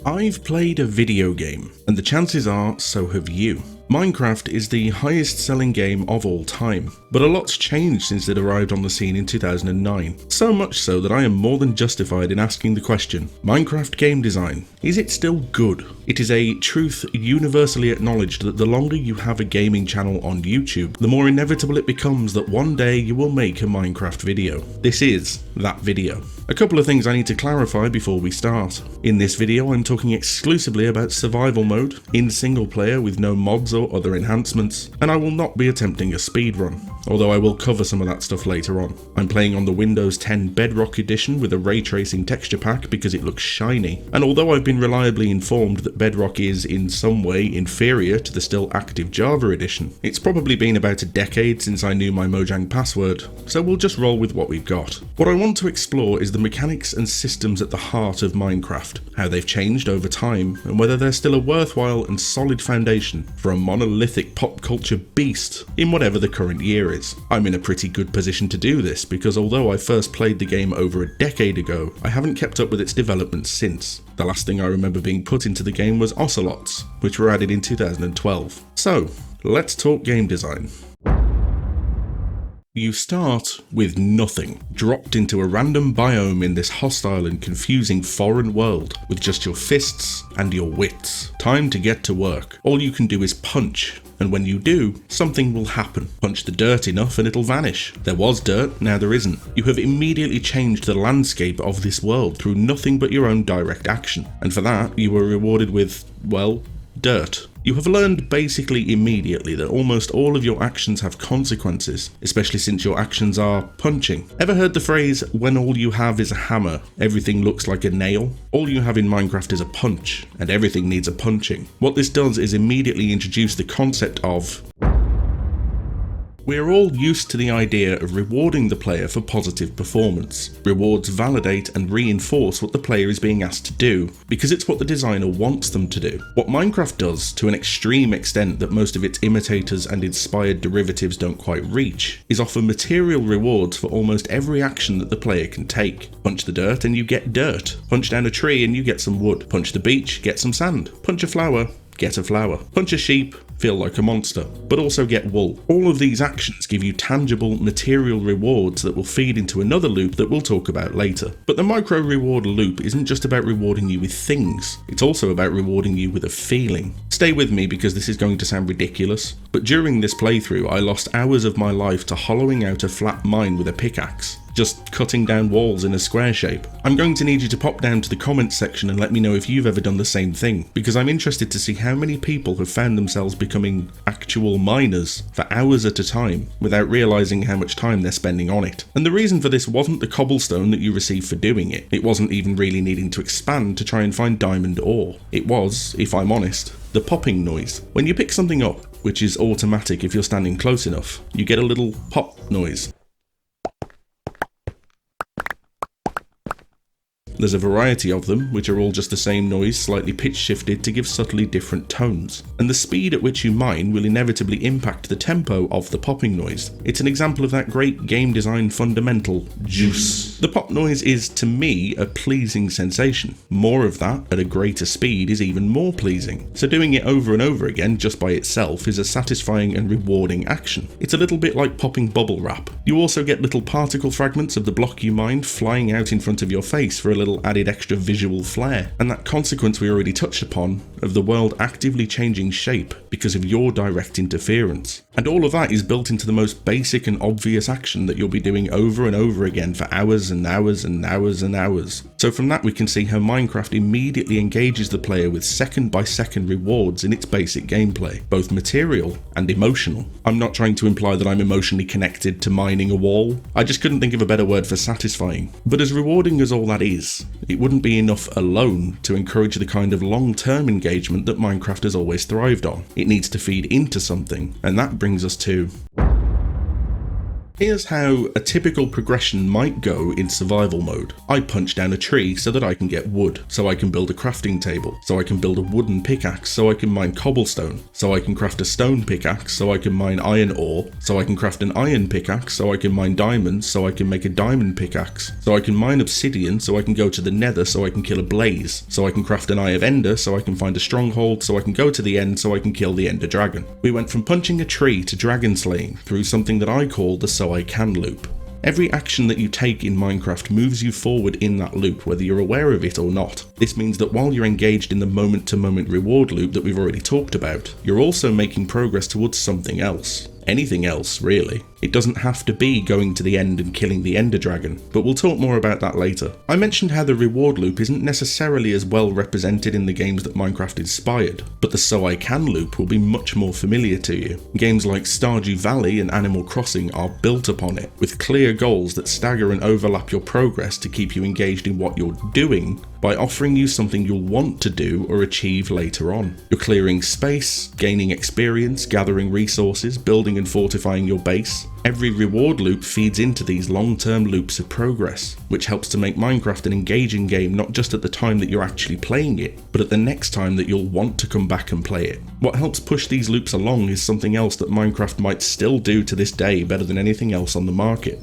I've played a video game, and the chances are so have you. Minecraft is the highest selling game of all time, but a lot's changed since it arrived on the scene in 2009. So much so that I am more than justified in asking the question, Minecraft game design, is it still good? It is a truth universally acknowledged that the longer you have a gaming channel on YouTube, the more inevitable it becomes that one day you will make a Minecraft video. This is that video. A couple of things I need to clarify before we start. In this video I'm talking exclusively about survival mode, in single player with no mods or other enhancements, and I will not be attempting a speedrun, although I will cover some of that stuff later on. I'm playing on the Windows 10 Bedrock edition with a ray tracing texture pack because it looks shiny, and although I've been reliably informed that Bedrock is in some way inferior to the still active Java edition, it's probably been about a decade since I knew my Mojang password, so we'll just roll with what we've got. What I want to explore is the mechanics and systems at the heart of Minecraft, how they've changed over time, and whether they're still a worthwhile and solid foundation for a monolithic pop culture beast in whatever the current year is. I'm in a pretty good position to do this because although I first played the game over a decade ago, I haven't kept up with its development since. The last thing I remember being put into the game was ocelots, which were added in 2012. So, let's talk game design. You start with nothing, dropped into a random biome in this hostile and confusing foreign world, with just your fists and your wits. Time to get to work. All you can do is punch, and when you do, something will happen. Punch the dirt enough and it'll vanish. There was dirt, now there isn't. You have immediately changed the landscape of this world through nothing but your own direct action, and for that you were rewarded with, well, dirt. You have learned basically immediately that almost all of your actions have consequences, especially since your actions are punching. Ever heard the phrase, when all you have is a hammer, everything looks like a nail? All you have in Minecraft is a punch, and everything needs a punching. What this does is immediately introduce the concept of we're all used to the idea of rewarding the player for positive performance. Rewards validate and reinforce what the player is being asked to do, because it's what the designer wants them to do. What Minecraft does, to an extreme extent that most of its imitators and inspired derivatives don't quite reach, is offer material rewards for almost every action that the player can take. Punch the dirt and you get dirt. Punch down a tree and you get some wood. Punch the beach, get some sand. Punch a flower, get a flower. Punch a sheep, feel like a monster, but also get wool. All of these actions give you tangible material rewards that will feed into another loop that we'll talk about later. But the Microreward Loop isn't just about rewarding you with things, it's also about rewarding you with a feeling. Stay with me because this is going to sound ridiculous, but during this playthrough I lost hours of my life to hollowing out a flat mine with a pickaxe. Just cutting down walls in a square shape. I'm going to need you to pop down to the comments section and let me know if you've ever done the same thing, because I'm interested to see how many people have found themselves becoming actual miners for hours at a time without realising how much time they're spending on it. And the reason for this wasn't the cobblestone that you received for doing it. It wasn't even really needing to expand to try and find diamond ore. It was, if I'm honest, the popping noise. When you pick something up, which is automatic if you're standing close enough, you get a little pop noise. There's a variety of them, which are all just the same noise, slightly pitch shifted to give subtly different tones. And the speed at which you mine will inevitably impact the tempo of the popping noise. It's an example of that great game design fundamental, juice. The pop noise is, to me, a pleasing sensation. More of that at a greater speed is even more pleasing. So doing it over and over again just by itself is a satisfying and rewarding action. It's a little bit like popping bubble wrap. You also get little particle fragments of the block you mined flying out in front of your face for a little added extra visual flair, and that consequence we already touched upon of the world actively changing shape because of your direct interference. And all of that is built into the most basic and obvious action that you'll be doing over and over again for hours and hours and hours and hours. So from that we can see how Minecraft immediately engages the player with second by second rewards in its basic gameplay, both material and emotional. I'm not trying to imply that I'm emotionally connected to mining a wall, I just couldn't think of a better word for satisfying. But as rewarding as all that is, it wouldn't be enough alone to encourage the kind of long-term engagement that Minecraft has always thrived on. It needs to feed into something, and that brings us to Here's how a typical progression might go in survival mode. I punch down a tree so that I can get wood, so I can build a crafting table, so I can build a wooden pickaxe, so I can mine cobblestone, so I can craft a stone pickaxe, so I can mine iron ore, so I can craft an iron pickaxe, so I can mine diamonds, so I can make a diamond pickaxe, so I can mine obsidian, so I can go to the nether, so I can kill a blaze, so I can craft an eye of ender, so I can find a stronghold, so I can go to the end, so I can kill the ender dragon. We went from punching a tree to dragon slaying through something that I call the so I can loop. Every action that you take in Minecraft moves you forward in that loop, whether you're aware of it or not. This means that while you're engaged in the moment-to-moment reward loop that we've already talked about, you're also making progress towards something else. Anything else, really. It doesn't have to be going to the end and killing the Ender Dragon, but we'll talk more about that later. I mentioned how the reward loop isn't necessarily as well represented in the games that Minecraft inspired, but the So I Can loop will be much more familiar to you. Games like Stardew Valley and Animal Crossing are built upon it, with clear goals that stagger and overlap your progress to keep you engaged in what you're doing by offering you something you'll want to do or achieve later on. You're clearing space, gaining experience, gathering resources, building and fortifying your base. Every reward loop feeds into these long-term loops of progress, which helps to make Minecraft an engaging game not just at the time that you're actually playing it, but at the next time that you'll want to come back and play it. What helps push these loops along is something else that Minecraft might still do to this day better than anything else on the market.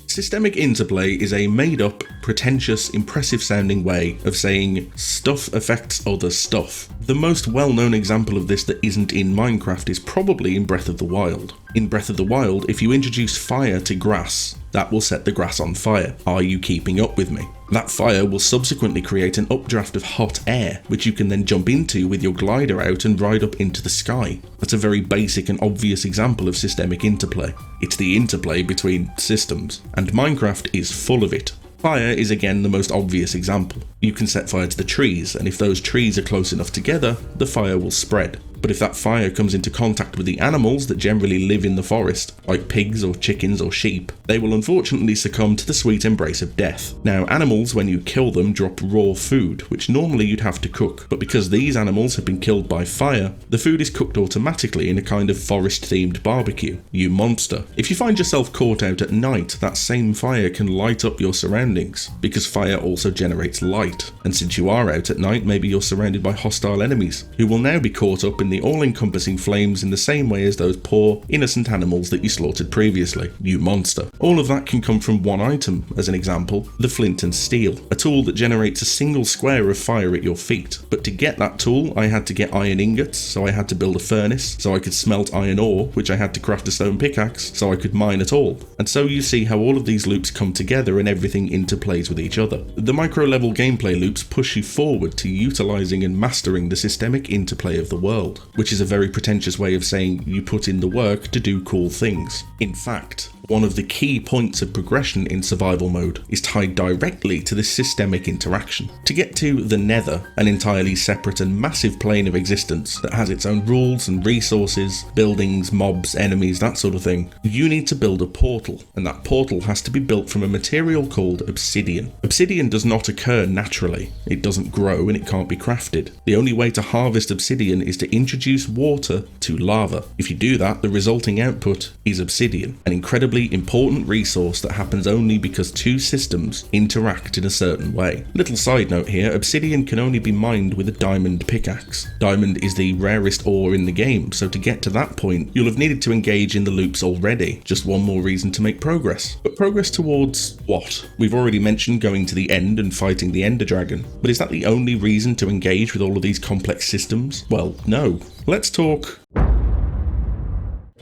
Systemic interplay is a made-up, pretentious, impressive-sounding way of saying stuff affects other stuff. The most well-known example of this that isn't in Minecraft is probably in Breath of the Wild. In Breath of the Wild, if you introduce fire to grass, that will set the grass on fire. Are you keeping up with me? That fire will subsequently create an updraft of hot air, which you can then jump into with your glider out and ride up into the sky. That's a very basic and obvious example of systemic interplay. It's the interplay between systems, and Minecraft is full of it. Fire is again the most obvious example. You can set fire to the trees, and if those trees are close enough together, the fire will spread. But if that fire comes into contact with the animals that generally live in the forest, like pigs or chickens or sheep, they will unfortunately succumb to the sweet embrace of death. Now, animals, when you kill them, drop raw food, which normally you'd have to cook, but because these animals have been killed by fire, the food is cooked automatically in a kind of forest-themed barbecue. You monster. If you find yourself caught out at night, that same fire can light up your surroundings, because fire also generates light. And since you are out at night, maybe you're surrounded by hostile enemies, who will now be caught up in the all-encompassing flames in the same way as those poor, innocent animals that you slaughtered previously. You monster. All of that can come from one item, as an example, the flint and steel, a tool that generates a single square of fire at your feet. But to get that tool, I had to get iron ingots, so I had to build a furnace, so I could smelt iron ore, which I had to craft a stone pickaxe, so I could mine at all. And so you see how all of these loops come together and everything interplays with each other. The micro-level gameplay loops push you forward to utilising and mastering the systemic interplay of the world, which is a very pretentious way of saying you put in the work to do cool things. In fact, one of the key points of progression in survival mode is tied directly to this systemic interaction. To get to the Nether, an entirely separate and massive plane of existence that has its own rules and resources, buildings, mobs, enemies, that sort of thing, you need to build a portal, and that portal has to be built from a material called obsidian. Obsidian does not occur naturally, it doesn't grow and it can't be crafted. The only way to harvest obsidian is to introduce water to lava. If you do that, the resulting output is obsidian, an incredibly important resource that happens only because two systems interact in a certain way. Little side note here, obsidian can only be mined with a diamond pickaxe. Diamond is the rarest ore in the game, so to get to that point, you'll have needed to engage in the loops already. Just one more reason to make progress. But progress towards what? We've already mentioned going to the end and fighting the Ender Dragon, but is that the only reason to engage with all of these complex systems? Well, no. Let's talk.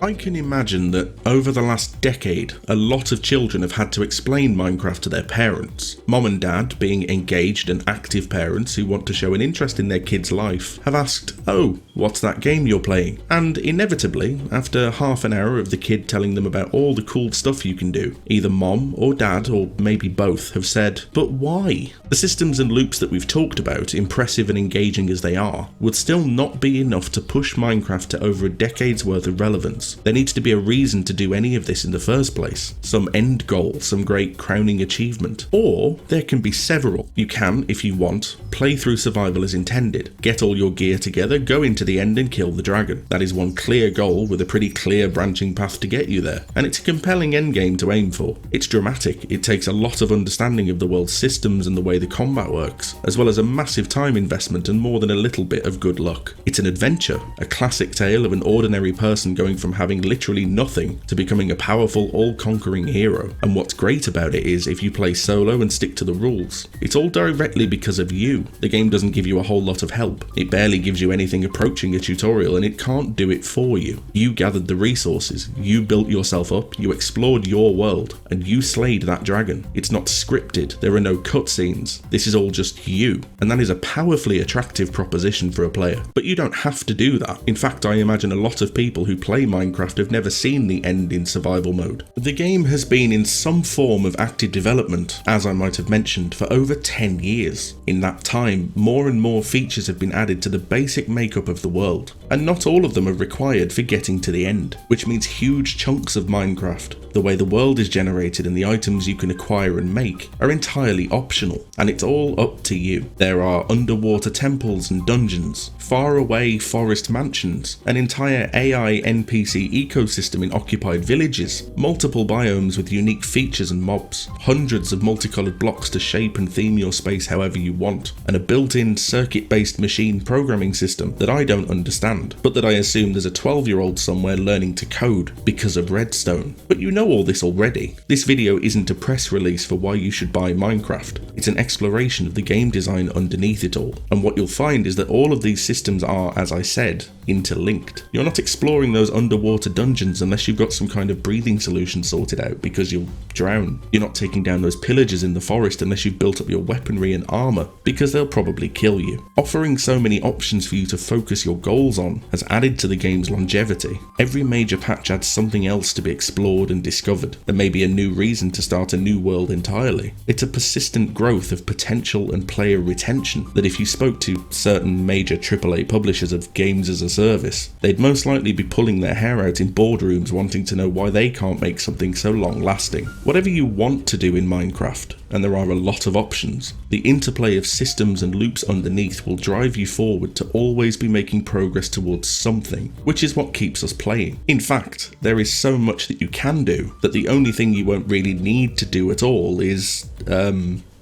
I can imagine that over the last decade, a lot of children have had to explain Minecraft to their parents. Mom and dad, being engaged and active parents who want to show an interest in their kid's life, have asked, "Oh, what's that game you're playing?" And inevitably, after half an hour of the kid telling them about all the cool stuff you can do, either mom or dad, or maybe both, have said, "But why?" The systems and loops that we've talked about, impressive and engaging as they are, would still not be enough to push Minecraft to over a decade's worth of relevance. works. There needs to be a reason to do any of this in the first place. Some end goal, some great crowning achievement. Or there can be several. You can, if you want, play through survival as intended. Get all your gear together, go into the end and kill the dragon. That is one clear goal with a pretty clear branching path to get you there. And it's a compelling endgame to aim for. It's dramatic. It takes a lot of understanding of the world's systems and the way the combat works, as well as a massive time investment and more than a little bit of good luck. It's an adventure, a classic tale of an ordinary person going from having literally nothing to becoming a powerful, all-conquering hero. And what's great about it is if you play solo and stick to the rules, it's all directly because of you. The game doesn't give you a whole lot of help. It barely gives you anything approaching a tutorial, and it can't do it for you. You gathered the resources, you built yourself up, you explored your world, and you slayed that dragon. It's not scripted, there are no cutscenes. This is all just you, and that is a powerfully attractive proposition for a player. But you don't have to do that. In fact, I imagine a lot of people who play Minecraft have never seen the end in survival mode. The game has been in some form of active development, as I might have mentioned, for over 10 years. In that time, more and more features have been added to the basic makeup of the world, and not all of them are required for getting to the end, which means huge chunks of Minecraft, the way the world is generated and the items you can acquire and make, are entirely optional, and it's all up to you. There are underwater temples and dungeons, faraway forest mansions, an entire AI NPC ecosystem in occupied villages, multiple biomes with unique features and mobs, hundreds of multicolored blocks to shape and theme your space however you want, and a built-in circuit-based machine programming system that I don't understand, but that I assume there's a 12-year-old somewhere learning to code because of Redstone. But you know all this already. This video isn't a press release for why you should buy Minecraft. It's an exploration of the game design underneath it all, and what you'll find is that all of these systems are, as I said, interlinked. You're not exploring those underwater dungeons unless you've got some kind of breathing solution sorted out, because you'll drown. You're not taking down those pillagers in the forest unless you've built up your weaponry and armor, because they'll probably kill you. Offering so many options for you to focus your goals on has added to the game's longevity. Every major patch adds something else to be explored and discovered. There may be a new reason to start a new world entirely. It's a persistent growth of potential and player retention that if you spoke to certain major AAA publishers of games as a service, they'd most likely be pulling their hair out in boardrooms wanting to know why they can't make something so long lasting. Whatever you want to do in Minecraft, and there are a lot of options, the interplay of systems and loops underneath will drive you forward to always be making progress towards something, which is what keeps us playing. In fact, there is so much that you can do that the only thing you won't really need to do at all is,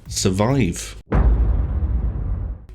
survive.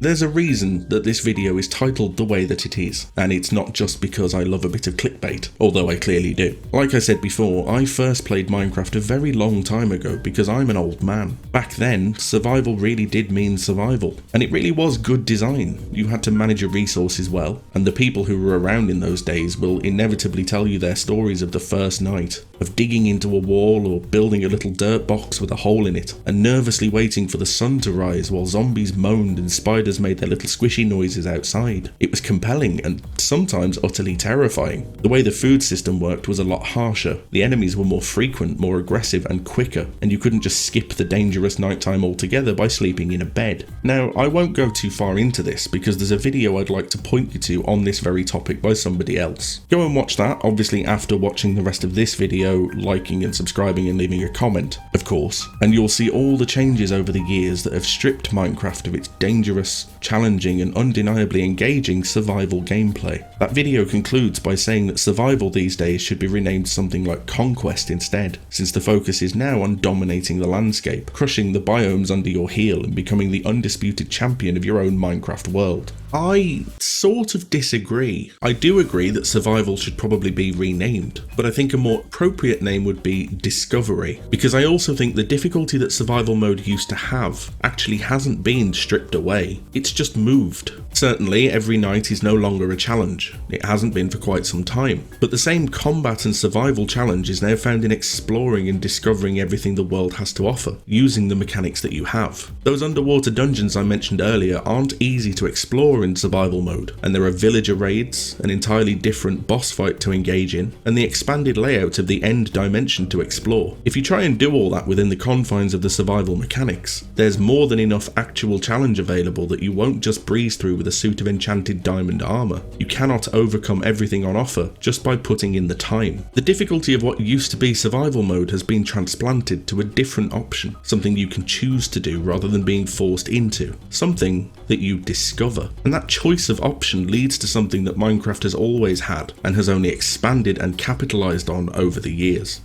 There's a reason that this video is titled the way that it is, and it's not just because I love a bit of clickbait, although I clearly do. Like I said before, I first played Minecraft a very long time ago because I'm an old man. Back then, survival really did mean survival, and it really was good design. You had to manage your resources well, and the people who were around in those days will inevitably tell you their stories of the first night, of digging into a wall or building a little dirt box with a hole in it, and nervously waiting for the sun to rise while zombies moaned and spiders made their little squishy noises outside. It was compelling and sometimes utterly terrifying. The way the food system worked was a lot harsher. The enemies were more frequent, more aggressive and quicker, and you couldn't just skip the dangerous nighttime altogether by sleeping in a bed. Now, I won't go too far into this because there's a video I'd like to point you to on this very topic by somebody else. Go and watch that, obviously after watching the rest of this video, liking and subscribing and leaving a comment, of course, and you'll see all the changes over the years that have stripped Minecraft of its dangerous, challenging and undeniably engaging survival gameplay. That video concludes by saying that survival these days should be renamed something like Conquest instead, since the focus is now on dominating the landscape, crushing the biomes under your heel and becoming the undisputed champion of your own Minecraft world. I sort of disagree. I do agree that survival should probably be renamed, but I think a more appropriate name would be Discovery, because I also think the difficulty that survival mode used to have actually hasn't been stripped away. It's just moved. Certainly, every night is no longer a challenge. It hasn't been for quite some time. But the same combat and survival challenge is now found in exploring and discovering everything the world has to offer, using the mechanics that you have. Those underwater dungeons I mentioned earlier aren't easy to explore in survival mode, and there are villager raids, an entirely different boss fight to engage in, and the expanded layout of the end dimension to explore. If you try and do all that within the confines of the survival mechanics, there's more than enough actual challenge available that you won't just breeze through with a suit of enchanted diamond armor. You cannot overcome everything on offer just by putting in the time. The difficulty of what used to be survival mode has been transplanted to a different option, something you can choose to do rather than being forced into, something that you discover. And that choice of option leads to something that Minecraft has always had and has only expanded and capitalized on over the years.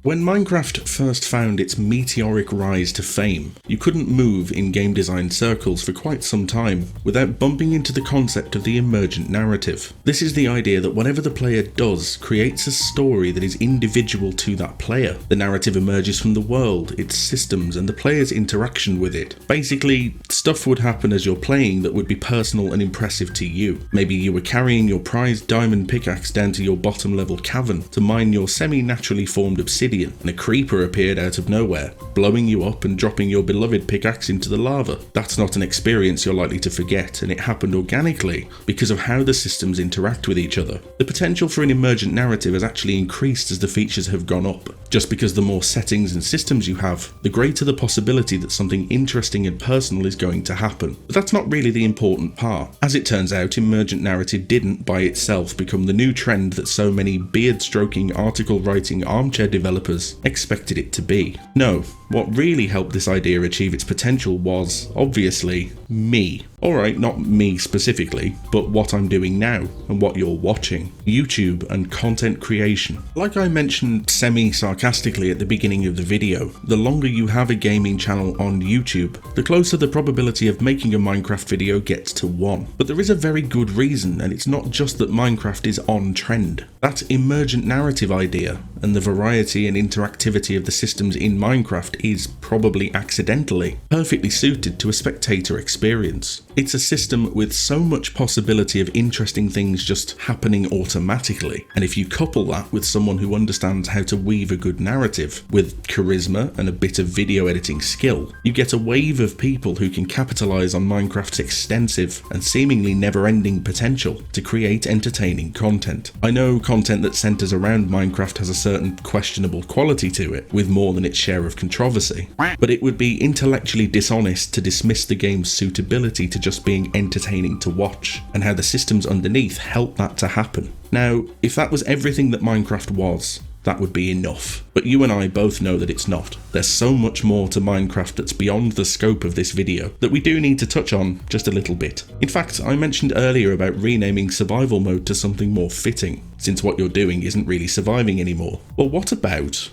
When Minecraft first found its meteoric rise to fame, you couldn't move in game design circles for quite some time without bumping into the concept of the Emergent Narrative. This is the idea that whatever the player does creates a story that is individual to that player. The narrative emerges from the world, its systems, and the player's interaction with it. Basically, stuff would happen as you're playing that would be personal and impressive to you. Maybe you were carrying your prized diamond pickaxe down to your bottom level cavern to mine your semi-naturally formed obsidian, and a creeper appeared out of nowhere, blowing you up and dropping your beloved pickaxe into the lava. That's not an experience you're likely to forget, and it happened organically because of how the systems interact with each other. The potential for an emergent narrative has actually increased as the features have gone up. Just because the more settings and systems you have, the greater the possibility that something interesting and personal is going to happen. But that's not really the important part. As it turns out, emergent narrative didn't by itself become the new trend that so many beard-stroking, article-writing armchair developers expected it to be. No, what really helped this idea achieve its potential was, obviously, me. Alright, not me specifically, but what I'm doing now and what you're watching. YouTube and content creation. Like I mentioned semi-sarcastically at the beginning of the video, the longer you have a gaming channel on YouTube, the closer the probability of making a Minecraft video gets to 1. But there is a very good reason, and it's not just that Minecraft is on trend. That emergent narrative idea and the variety and interactivity of the systems in Minecraft is probably accidentally perfectly suited to a spectator experience. It's a system with so much possibility of interesting things just happening automatically, and if you couple that with someone who understands how to weave a good narrative with charisma and a bit of video editing skill, you get a wave of people who can capitalize on Minecraft's extensive and seemingly never-ending potential to create entertaining content. I know content that centers around Minecraft has a certain questionable quality to it, with more than its share of controversy, but it would be intellectually dishonest to dismiss the game's suitability to just being entertaining to watch, and how the systems underneath help that to happen. Now, if that was everything that Minecraft was, that would be enough. But you and I both know that it's not. There's so much more to Minecraft that's beyond the scope of this video that we do need to touch on just a little bit. In fact, I mentioned earlier about renaming survival mode to something more fitting, since what you're doing isn't really surviving anymore. Well, what about...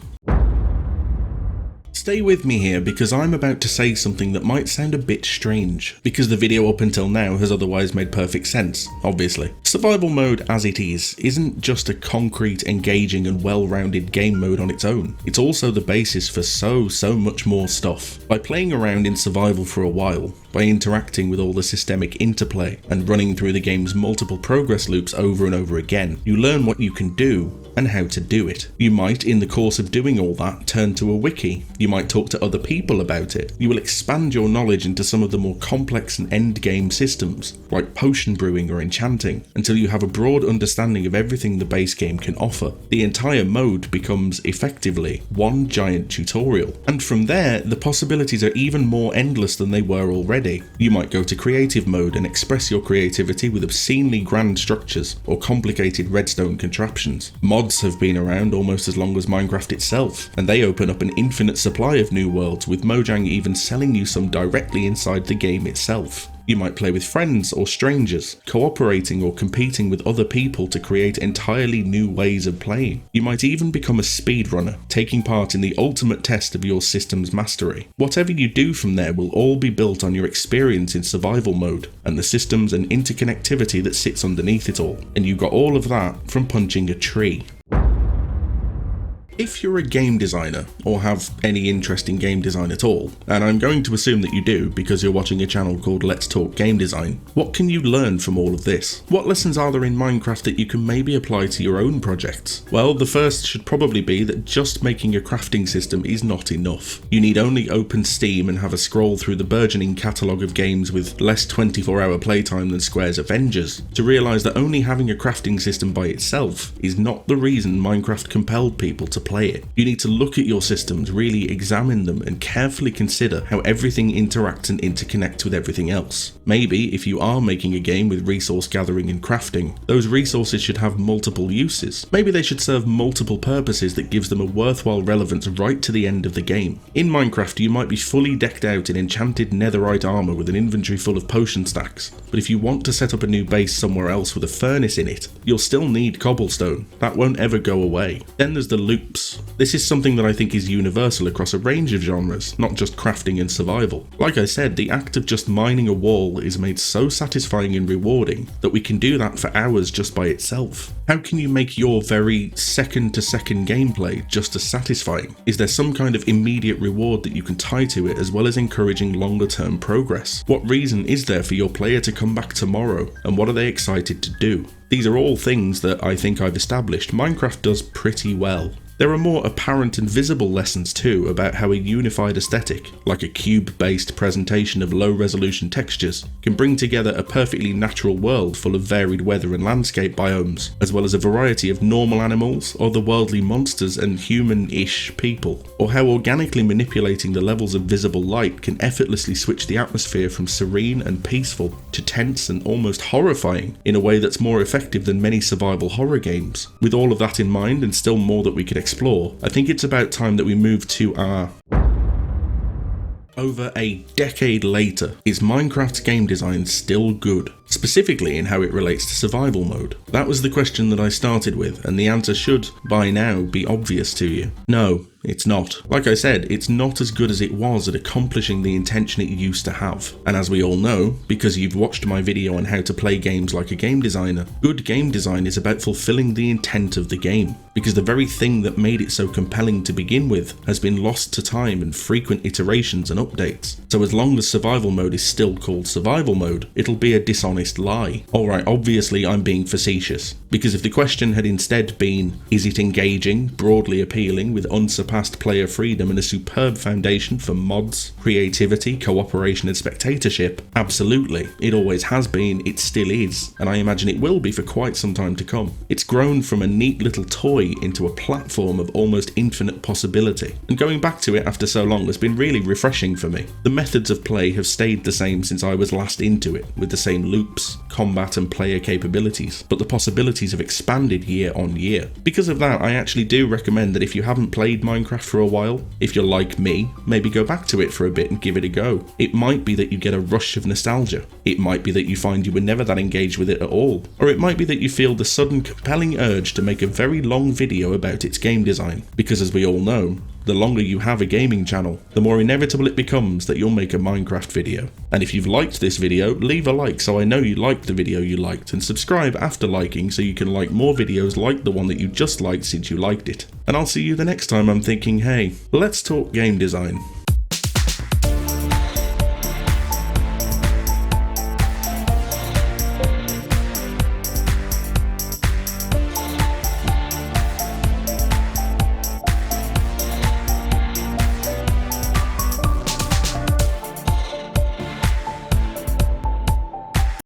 Stay with me here because I'm about to say something that might sound a bit strange, because the video up until now has otherwise made perfect sense, obviously. Survival mode as it is isn't just a concrete, engaging and well-rounded game mode on its own. It's also the basis for so much more stuff. By playing around in survival for a while, by interacting with all the systemic interplay and running through the game's multiple progress loops over and over again, you learn what you can do and how to do it. You might, in the course of doing all that, turn to a wiki. You might talk to other people about it. You will expand your knowledge into some of the more complex and endgame systems, like potion brewing or enchanting, until you have a broad understanding of everything the base game can offer. The entire mode becomes, effectively, one giant tutorial. And from there, the possibilities are even more endless than they were already. You might go to creative mode and express your creativity with obscenely grand structures or complicated redstone contraptions. Mods have been around almost as long as Minecraft itself, and they open up an infinite supply of new worlds, with Mojang even selling you some directly inside the game itself. You might play with friends or strangers, cooperating or competing with other people to create entirely new ways of playing. You might even become a speedrunner, taking part in the ultimate test of your system's mastery. Whatever you do from there will all be built on your experience in survival mode, and the systems and interconnectivity that sits underneath it all. And you got all of that from punching a tree. If you're a game designer, or have any interest in game design at all, and I'm going to assume that you do because you're watching a channel called Let's Talk Game Design, what can you learn from all of this? What lessons are there in Minecraft that you can maybe apply to your own projects? Well, the first should probably be that just making a crafting system is not enough. You need only open Steam and have a scroll through the burgeoning catalogue of games with less 24-hour playtime than Square's Avengers to realise that only having a crafting system by itself is not the reason Minecraft compelled people to play it. You need to look at your systems, really examine them, and carefully consider how everything interacts and interconnects with everything else. Maybe, if you are making a game with resource gathering and crafting, those resources should have multiple uses. Maybe they should serve multiple purposes that gives them a worthwhile relevance right to the end of the game. In Minecraft, you might be fully decked out in enchanted netherite armor with an inventory full of potion stacks, but if you want to set up a new base somewhere else with a furnace in it, you'll still need cobblestone. That won't ever go away. Then there's the loops. This is something that I think is universal across a range of genres, not just crafting and survival. Like I said, the act of just mining a wall is made so satisfying and rewarding that we can do that for hours just by itself. How can you make your very second-to-second gameplay just as satisfying? Is there some kind of immediate reward that you can tie to it, as well as encouraging longer-term progress? What reason is there for your player to come back tomorrow, and what are they excited to do? These are all things that I think I've established Minecraft does pretty well. There are more apparent and visible lessons too about how a unified aesthetic, like a cube-based presentation of low-resolution textures, can bring together a perfectly natural world full of varied weather and landscape biomes, as well as a variety of normal animals, otherworldly monsters and human-ish people, or how organically manipulating the levels of visible light can effortlessly switch the atmosphere from serene and peaceful to tense and almost horrifying in a way that's more effective than many survival horror games. With all of that in mind, and still more that we could explore, I think it's about time that we move to our... Over a decade later, is Minecraft's game design still good? Specifically in how it relates to survival mode? That was the question that I started with, and the answer should, by now, be obvious to you. No, it's not. Like I said, it's not as good as it was at accomplishing the intention it used to have. And as we all know, because you've watched my video on how to play games like a game designer, good game design is about fulfilling the intent of the game, because the very thing that made it so compelling to begin with has been lost to time and frequent iterations and updates. So as long as survival mode is still called survival mode, it'll be a dishonest lie. Alright, obviously I'm being facetious, because if the question had instead been, is it engaging, broadly appealing, with unsurpassed player freedom and a superb foundation for mods, creativity, cooperation and spectatorship? Absolutely. It always has been, it still is, and I imagine it will be for quite some time to come. It's grown from a neat little toy into a platform of almost infinite possibility, and going back to it after so long has been really refreshing for me. The methods of play have stayed the same since I was last into it, with the same loops, combat and player capabilities, but the possibilities have expanded year on year. Because of that, I actually do recommend that if you haven't played Minecraft for a while, if you're like me, maybe go back to it for a bit and give it a go. It might be that you get a rush of nostalgia. It might be that you find you were never that engaged with it at all. Or it might be that you feel the sudden compelling urge to make a very long video about its game design, because as we all know, the longer you have a gaming channel, the more inevitable it becomes that you'll make a Minecraft video. And if you've liked this video, leave a like so I know you liked the video you liked, and subscribe after liking so you can like more videos like the one that you just liked since you liked it. And I'll see you the next time I'm thinking, hey, let's talk game design.